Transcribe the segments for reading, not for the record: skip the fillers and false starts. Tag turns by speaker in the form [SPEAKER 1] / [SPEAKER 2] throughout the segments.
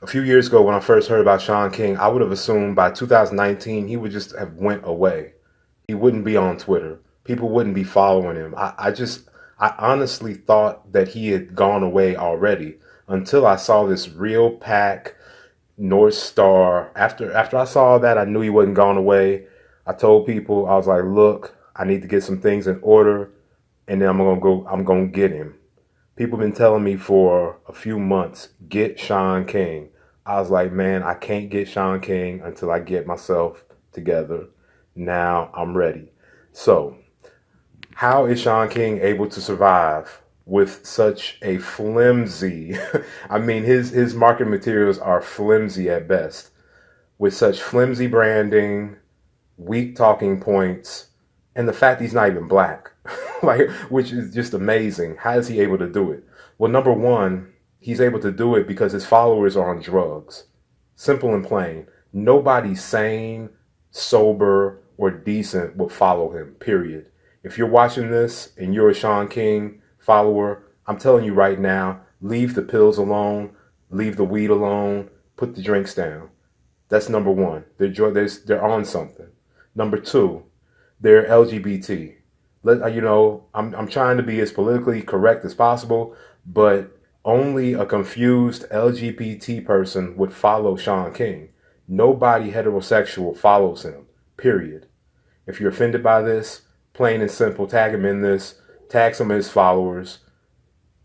[SPEAKER 1] A few years ago when I first heard about Sean King, I would have assumed by 2019 he would just have went away. He wouldn't be on Twitter. People wouldn't be following him. I honestly thought that he had gone away already until I saw this real pack North Star. After I saw that, I knew he wasn't gone away. I told people, I was like, look, I need to get some things in order, and then I'm gonna get him. People been telling me for a few months, get Sean King. I was like, man, I can't get Sean King until I get myself together. Now I'm ready. So, how is Sean King able to survive with such a flimsy, I mean, his marketing materials are flimsy at best, with such flimsy branding, weak talking points, and the fact he's not even black, like, which is just amazing. How is he able to do it? Well, number one, he's able to do it because his followers are on drugs. Simple and plain. Nobody sane, sober, or decent would follow him, period. If you're watching this and you're a Sean King follower, I'm telling you right now, leave the pills alone, leave the weed alone, put the drinks down. That's number one. They're on something. Number two, they're LGBT. I'm trying to be as politically correct as possible, but only a confused LGBT person would follow Sean King. Nobody heterosexual follows him, period. If you're offended by this, plain and simple, tag him in this, tag some of his followers.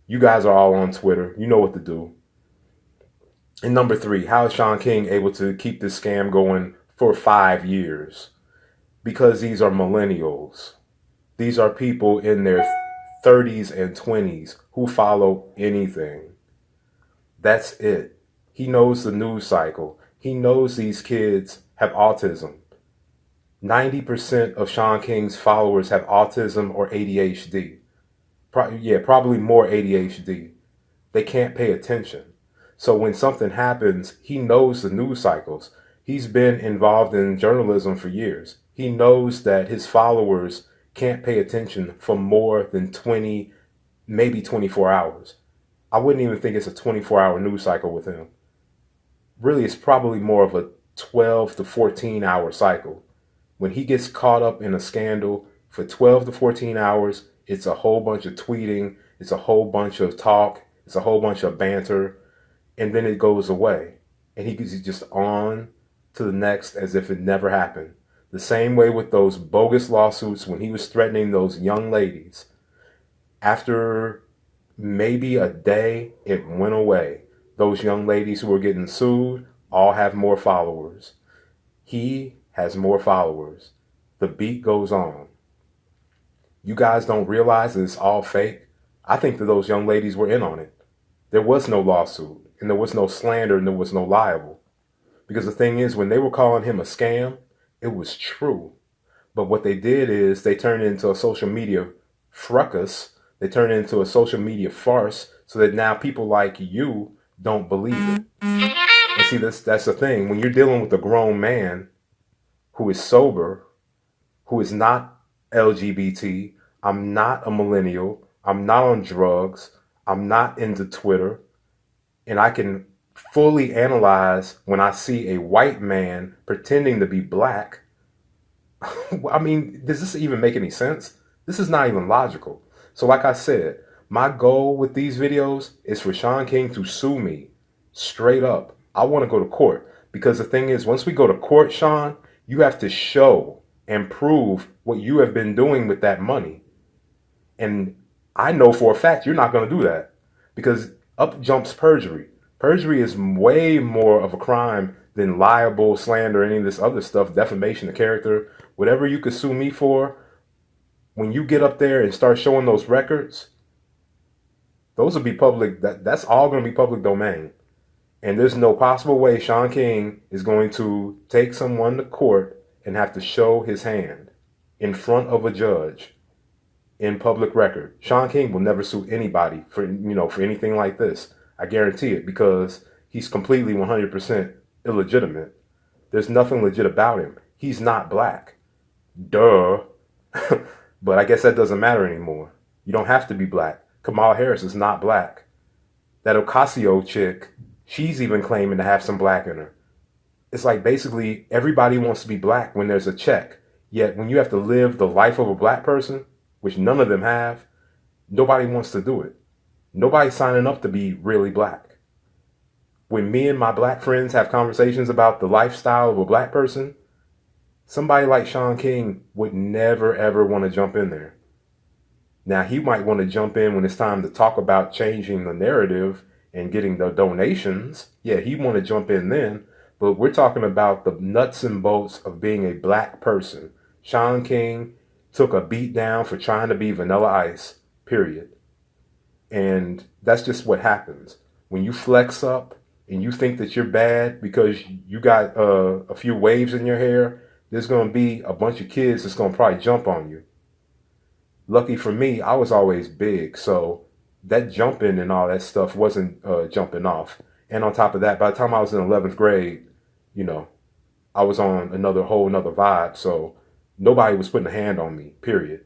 [SPEAKER 1] You guys are all on Twitter. You know what to do. And number three, how is Sean King able to keep this scam going for 5 years? Because these are millennials. These are people in their 30s and 20s who follow anything. That's it. He knows the news cycle. He knows these kids have autism. 90% of Sean King's followers have autism or ADHD. Probably more ADHD. They can't pay attention. So when something happens, he knows the news cycles. He's been involved in journalism for years. He knows that his followers can't pay attention for more than 20, maybe 24 hours. I wouldn't even think it's a 24-hour news cycle with him. Really, it's probably more of a 12 to 14-hour cycle. When he gets caught up in a scandal for 12 to 14 hours, it's a whole bunch of tweeting, it's a whole bunch of talk, it's a whole bunch of banter, and then it goes away. And he's just on to the next as if it never happened. The same way with those bogus lawsuits when he was threatening those young ladies. After maybe a day, it went away. Those young ladies who were getting sued all have more followers. He has more followers. The beat goes on. You guys don't realize that it's all fake? I think that those young ladies were in on it. There was no lawsuit, and there was no slander, and there was no libel. Because the thing is, when they were calling him a scam, it was true. But what they did is they turned it into a social media fracas. They turned it into a social media farce so that now people like you don't believe it. And see, that's the thing. When you're dealing with a grown man who is sober, who is not LGBT, I'm not a millennial, I'm not on drugs, I'm not into Twitter, and I can fully analyze when I see a white man pretending to be black. I mean, does this even make any sense? This is not even logical. So like I said, my goal with these videos is for Sean King to sue me straight up. I want to go to court because the thing is, once we go to court, Sean, you have to show and prove what you have been doing with that money. And I know for a fact you're not going to do that because up jumps perjury. Perjury is way more of a crime than libel, slander, any of this other stuff, defamation of character. Whatever you could sue me for, when you get up there and start showing those records, those will be public. That's all going to be public domain. And there's no possible way Sean King is going to take someone to court and have to show his hand in front of a judge in public record. Sean King will never sue anybody for anything like this. I guarantee it, because he's completely 100% illegitimate. There's nothing legit about him. He's not black. Duh. But I guess that doesn't matter anymore. You don't have to be black. Kamala Harris is not black. That Ocasio chick, She's even claiming to have some black in her. It's like basically everybody wants to be black when there's a check. Yet when you have to live the life of a black person, which none of them have, nobody wants to do it. Nobody's signing up to be really black. When me and my black friends have conversations about the lifestyle of a black person, somebody like Sean King would never ever want to jump in there. Now, he might want to jump in when it's time to talk about changing the narrative and getting the donations. Yeah, he want to jump in then. But we're talking about the nuts and bolts of being a black person. Sean King took a beat down for trying to be Vanilla Ice, period. And that's just what happens. When you flex up and you think that you're bad because you got a few waves in your hair, there's going to be a bunch of kids that's going to probably jump on you. Lucky for me, I was always big, so that jumping and all that stuff wasn't jumping off. And on top of that, by the time I was in 11th grade, you know, I was on whole another vibe, so nobody was putting a hand on me, period.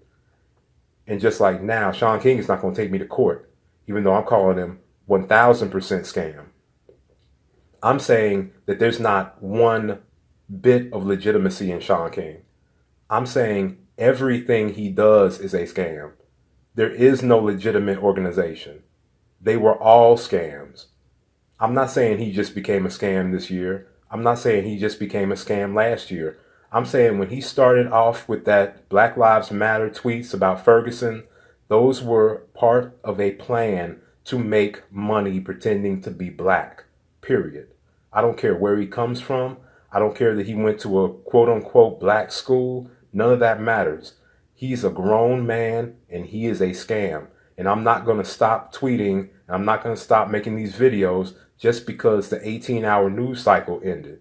[SPEAKER 1] And just like now, Sean King is not going to take me to court, even though I'm calling him 1000% scam. I'm saying that there's not one bit of legitimacy in Sean King. I'm saying everything he does is a scam. There is no legitimate organization. They were all scams. I'm not saying he just became a scam this year. I'm not saying he just became a scam last year. I'm saying when he started off with that Black Lives Matter tweets about Ferguson, those were part of a plan to make money pretending to be black, period. I don't care where he comes from. I don't care that he went to a quote unquote black school. None of that matters. He's a grown man and he is a scam. And I'm not going to stop tweeting and I'm not going to stop making these videos just because the 18-hour news cycle ended.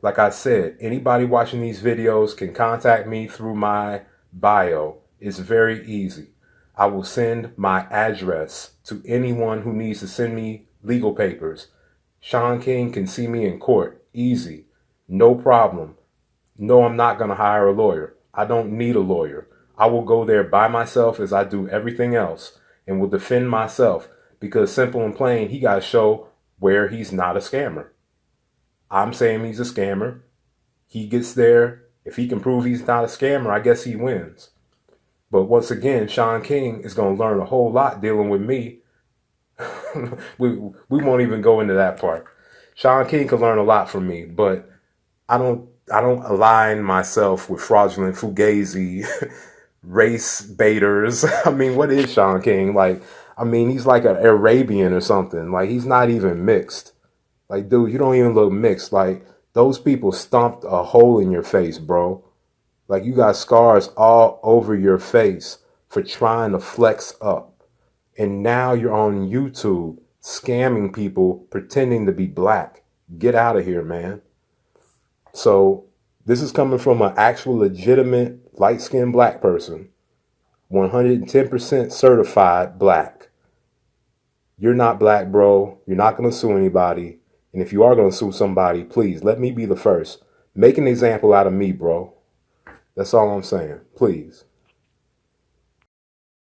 [SPEAKER 1] Like I said, anybody watching these videos can contact me through my bio. It's very easy. I will send my address to anyone who needs to send me legal papers. Sean King can see me in court. Easy. No problem. No, I'm not going to hire a lawyer. I don't need a lawyer. I will go there by myself as I do everything else and will defend myself because simple and plain, he got to show where he's not a scammer. I'm saying he's a scammer. He gets there. If he can prove he's not a scammer, I guess he wins. But once again, Sean King is going to learn a whole lot dealing with me. we won't even go into that part. Sean King can learn a lot from me, but I don't align myself with fraudulent fugazi race baiters. I mean, what is Sean King? Like, I mean, he's like an Arabian or something. Like, he's not even mixed. Like, dude, you don't even look mixed. Like, those people stomped a hole in your face, bro. Like, you got scars all over your face for trying to flex up. And now you're on YouTube scamming people, pretending to be black. Get out of here, man. So this is coming from an actual legitimate light-skinned black person, 110% certified black. You're not black, bro. You're not going to sue anybody. And if you are going to sue somebody, please let me be the first. Make an example out of me, bro. That's all I'm saying. Please.